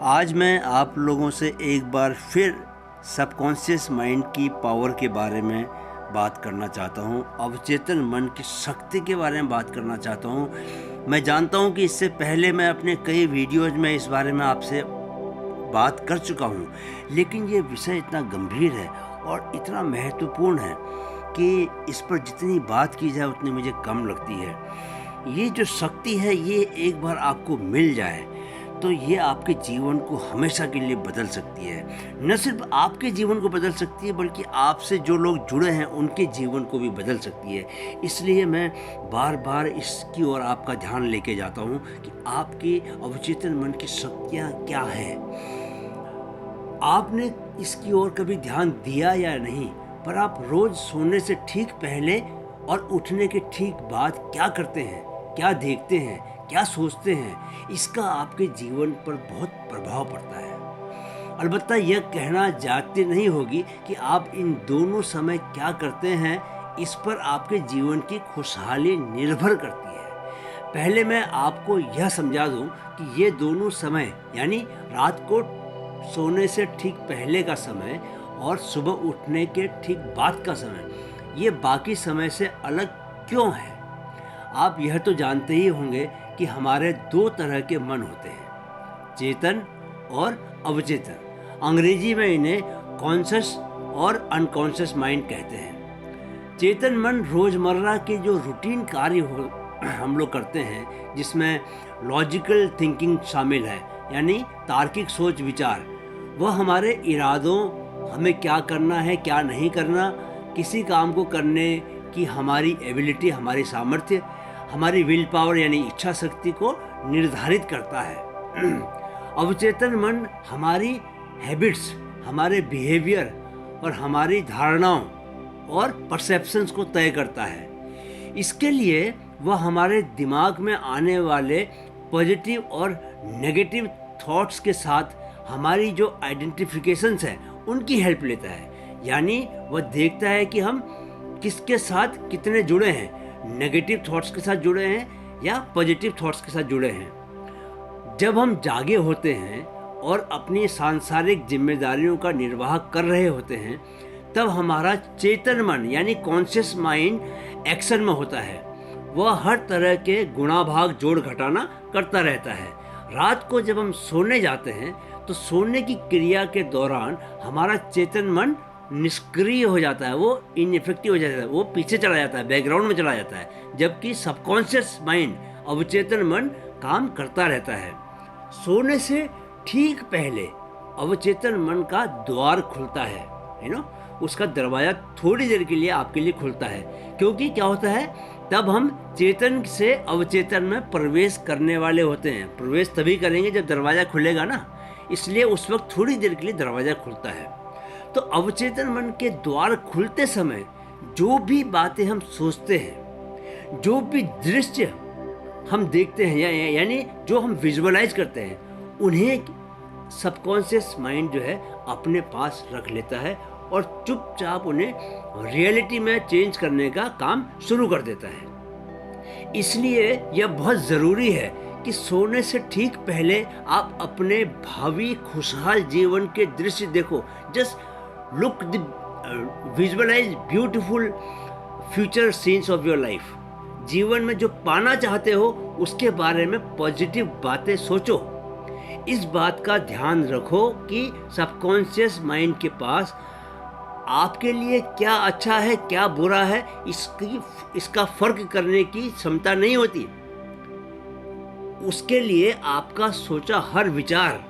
आज मैं आप लोगों से एक बार फिर सबकॉन्शियस माइंड की पावर के बारे में बात करना चाहता हूँ, अवचेतन मन की शक्ति के बारे में बात करना चाहता हूँ। मैं जानता हूँ कि इससे पहले मैं अपने कई वीडियोज़ में इस बारे में आपसे बात कर चुका हूँ, लेकिन ये विषय इतना गंभीर है और इतना महत्वपूर्ण है कि इस पर जितनी बात की जाए उतनी मुझे कम लगती है। ये जो शक्ति है, ये एक बार आपको मिल जाए तो ये आपके जीवन को हमेशा के लिए बदल सकती है। न सिर्फ आपके जीवन को बदल सकती है, बल्कि आपसे जो लोग जुड़े हैं उनके जीवन को भी बदल सकती है। इसलिए मैं बार बार इसकी ओर आपका ध्यान लेके जाता हूँ कि आपके अवचेतन मन की शक्तियाँ क्या हैं। आपने इसकी ओर कभी ध्यान दिया या नहीं, पर आप रोज़ सोने से ठीक पहले और उठने के ठीक बाद क्या करते हैं, क्या देखते हैं, क्या सोचते हैं, इसका आपके जीवन पर बहुत प्रभाव पड़ता है। अलबत्ता यह कहना जाती नहीं होगी कि आप इन दोनों समय क्या करते हैं, इस पर आपके जीवन की खुशहाली निर्भर करती है। पहले मैं आपको यह समझा दूं कि ये दोनों समय, यानी रात को सोने से ठीक पहले का समय और सुबह उठने के ठीक बाद का समय, ये बाकी समय से अलग क्यों है। आप यह तो जानते ही होंगे कि हमारे दो तरह के मन होते हैं, चेतन और अवचेतन। अंग्रेजी में इन्हें कॉन्शियस और अनकॉन्शियस माइंड कहते हैं। चेतन मन रोज़मर्रा के जो रूटीन कार्य हम लोग करते हैं, जिसमें लॉजिकल थिंकिंग शामिल है, यानी तार्किक सोच विचार, वह हमारे इरादों, हमें क्या करना है क्या नहीं करना, किसी काम को करने की हमारी एबिलिटी, हमारी सामर्थ्य, हमारी विल पावर यानी इच्छा शक्ति को निर्धारित करता है। अवचेतन मन हमारी हैबिट्स, हमारे बिहेवियर और हमारी धारणाओं और परसेप्शंस को तय करता है। इसके लिए वह हमारे दिमाग में आने वाले पॉजिटिव और नेगेटिव थॉट्स के साथ हमारी जो आइडेंटिफिकेशंस हैं उनकी हेल्प लेता है। यानी वह देखता है कि हम किसके साथ कितने जुड़े हैं, नेगेटिव थॉट्स के साथ जुड़े हैं या पॉजिटिव थॉट्स के साथ जुड़े हैं। जब हम जागे होते हैं और अपनी सांसारिक जिम्मेदारियों का निर्वाह कर रहे होते हैं, तब हमारा चेतन मन यानी कॉन्शियस माइंड एक्शन में होता है। वह हर तरह के गुणाभाग जोड़ घटाना करता रहता है। रात को जब हम सोने जाते हैं तो सोने की क्रिया के दौरान हमारा चेतन मन निष्क्रिय हो जाता है, वो इनइफेक्टिव हो जाता है, वो पीछे चला जाता है, बैकग्राउंड में चला जाता है, जबकि सबकॉन्शियस माइंड, अवचेतन मन काम करता रहता है। सोने से ठीक पहले अवचेतन मन का द्वार खुलता है, उसका दरवाज़ा थोड़ी देर के लिए आपके लिए खुलता है, क्योंकि क्या होता है, तब हम चेतन से अवचेतन में प्रवेश करने वाले होते हैं। प्रवेश तभी करेंगे जब दरवाज़ा खुलेगा ना, इसलिए उस वक्त थोड़ी देर के लिए दरवाज़ा खुलता है। तो अवचेतन मन के द्वार खुलते समय जो भी बातें हम सोचते हैं, जो भी दृश्य हम देखते हैं, यानी जो हम विजुअलाइज करते हैं, उन्हें सबकॉन्शियस माइंड जो है अपने पास रख लेता है और चुपचाप उन्हें रियलिटी में चेंज करने का काम शुरू कर देता है। इसलिए यह बहुत ज़रूरी है कि सोने से ठीक पहले आप अपने भावी खुशहाल जीवन के दृश्य देखो। Just look visualise beautiful future scenes of your life. जीवन में जो पाना चाहते हो उसके बारे में पॉजिटिव बातें सोचो। इस बात का ध्यान रखो कि सबकॉन्शियस माइंड के पास आपके लिए क्या अच्छा है क्या बुरा है इसका फर्क करने की क्षमता नहीं होती। उसके लिए आपका सोचा हर विचार,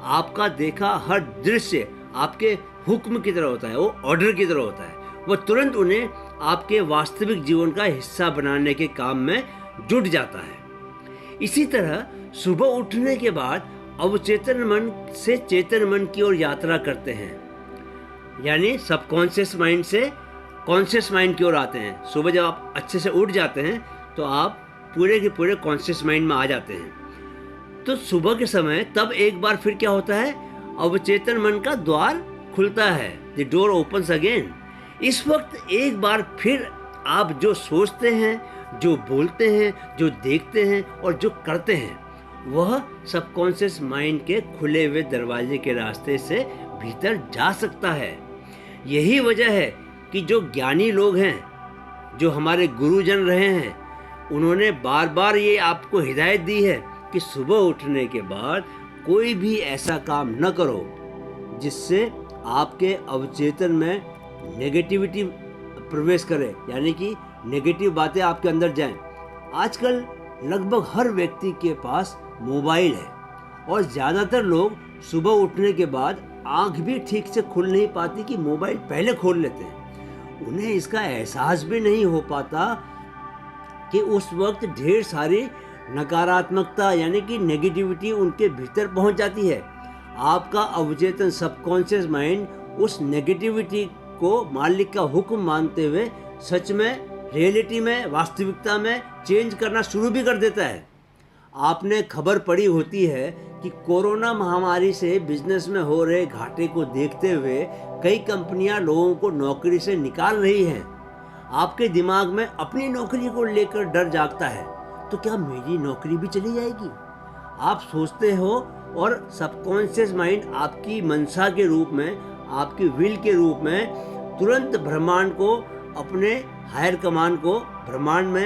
आपका देखा हर दृश्य आपके हुक्म की तरह होता है, वो ऑर्डर की तरह होता है। वह तुरंत उन्हें आपके वास्तविक जीवन का हिस्सा बनाने के काम में जुट जाता है। इसी तरह सुबह उठने के बाद अवचेतन मन से चेतन मन की ओर यात्रा करते हैं, यानी सबकॉन्शियस माइंड से कॉन्शियस माइंड की ओर आते हैं। सुबह जब आप अच्छे से उठ जाते हैं तो आप पूरे के पूरे कॉन्शियस माइंड में आ जाते हैं। तो सुबह के समय तब एक बार फिर क्या होता है, अवचेतन मन का द्वार खुलता है, द डोर ओपन्स अगेन। इस वक्त एक बार फिर आप जो सोचते हैं, जो बोलते हैं, जो देखते हैं और जो करते हैं, वह सबकॉन्शियस माइंड के खुले हुए दरवाजे के रास्ते से भीतर जा सकता है। यही वजह है कि जो ज्ञानी लोग हैं, जो हमारे गुरुजन रहे हैं, उन्होंने बार बार ये आपको हिदायत दी है कि सुबह उठने के बाद कोई भी ऐसा काम न करो जिससे आपके अवचेतन में नेगेटिविटी प्रवेश करे, यानी कि नेगेटिव बातें आपके अंदर जाएं। आजकल लगभग हर व्यक्ति के पास मोबाइल है और ज़्यादातर लोग सुबह उठने के बाद आंख भी ठीक से खुल नहीं पाती कि मोबाइल पहले खोल लेते हैं। उन्हें इसका एहसास भी नहीं हो पाता कि उस वक्त ढेर सारी नकारात्मकता यानी कि नेगेटिविटी उनके भीतर पहुंच जाती है। आपका अवचेतन सबकॉन्शियस माइंड उस नेगेटिविटी को मालिक का हुक्म मानते हुए सच में, रियलिटी में, वास्तविकता में चेंज करना शुरू भी कर देता है। आपने खबर पढ़ी होती है कि कोरोना महामारी से बिजनेस में हो रहे घाटे को देखते हुए कई कंपनियां लोगों को नौकरी से निकाल रही हैं। आपके दिमाग में अपनी नौकरी को लेकर डर जागता है, तो क्या मेरी नौकरी भी चली जाएगी? आप सोचते हो और सबकॉन्शियस माइंड आपकी मनसा के रूप में, आपकी विल के रूप में तुरंत ब्रह्मांड में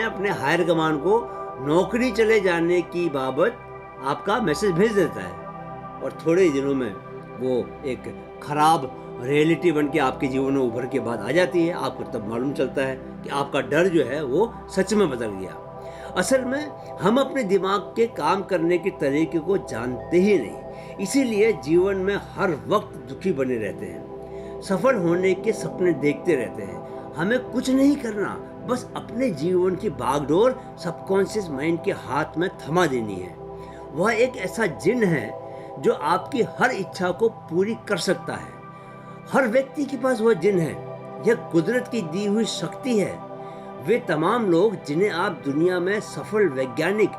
अपने हायर कमान को नौकरी चले जाने की बाबत आपका मैसेज भेज देता है और थोड़े ही दिनों में वो एक खराब रियलिटी बन के आपके जीवन में उभर के बाद आ जाती है। आपको तब मालूम चलता है कि आपका डर जो है वो सच में बदल गया। असल में हम अपने दिमाग के काम करने के तरीके को जानते ही नहीं, इसीलिए जीवन में हर वक्त दुखी बने रहते हैं, सफल होने के सपने देखते रहते हैं। हमें कुछ नहीं करना, बस अपने जीवन की बागडोर सबकॉन्शियस माइंड के हाथ में थमा देनी है। वह एक ऐसा जिन है जो आपकी हर इच्छा को पूरी कर सकता है। हर व्यक्ति के पास वह जिन है। यह कुदरत की दी हुई शक्ति है। वे तमाम लोग जिन्हें आप दुनिया में सफल वैज्ञानिक,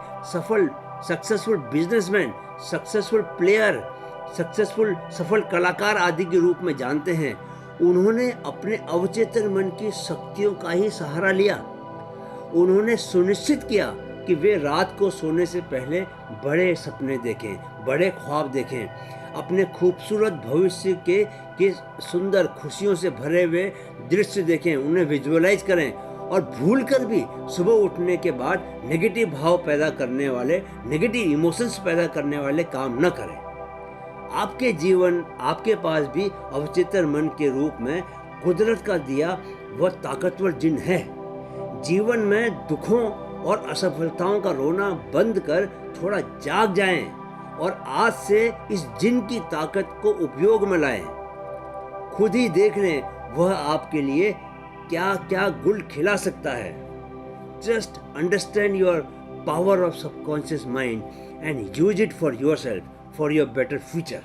सक्सेसफुल बिजनेसमैन, सक्सेसफुल प्लेयर, सफल कलाकार आदि के रूप में जानते हैं, उन्होंने अपने अवचेतन मन की शक्तियों का ही सहारा लिया। उन्होंने सुनिश्चित किया कि वे रात को सोने से पहले बड़े सपने देखें, बड़े ख्वाब देखें, अपने खूबसूरत भविष्य के सुंदर खुशियों से भरे हुए दृश्य देखें, उन्हें विजुअलाइज करें और भूलकर भी सुबह उठने के बाद नेगेटिव भाव पैदा करने वाले, नेगेटिव इमोशंस पैदा करने वाले काम न करें। आपके पास भी अवचेतन मन के रूप में कुदरत का दिया वह ताकतवर जिन है। जीवन में दुखों और असफलताओं का रोना बंद कर थोड़ा जाग जाएं और आज से इस जिन की ताकत को उपयोग में लाएं। खुद ही देख लें वह आपके लिए क्या क्या गुल खिला सकता है। Just understand your power of subconscious mind and use it for yourself, for your better future.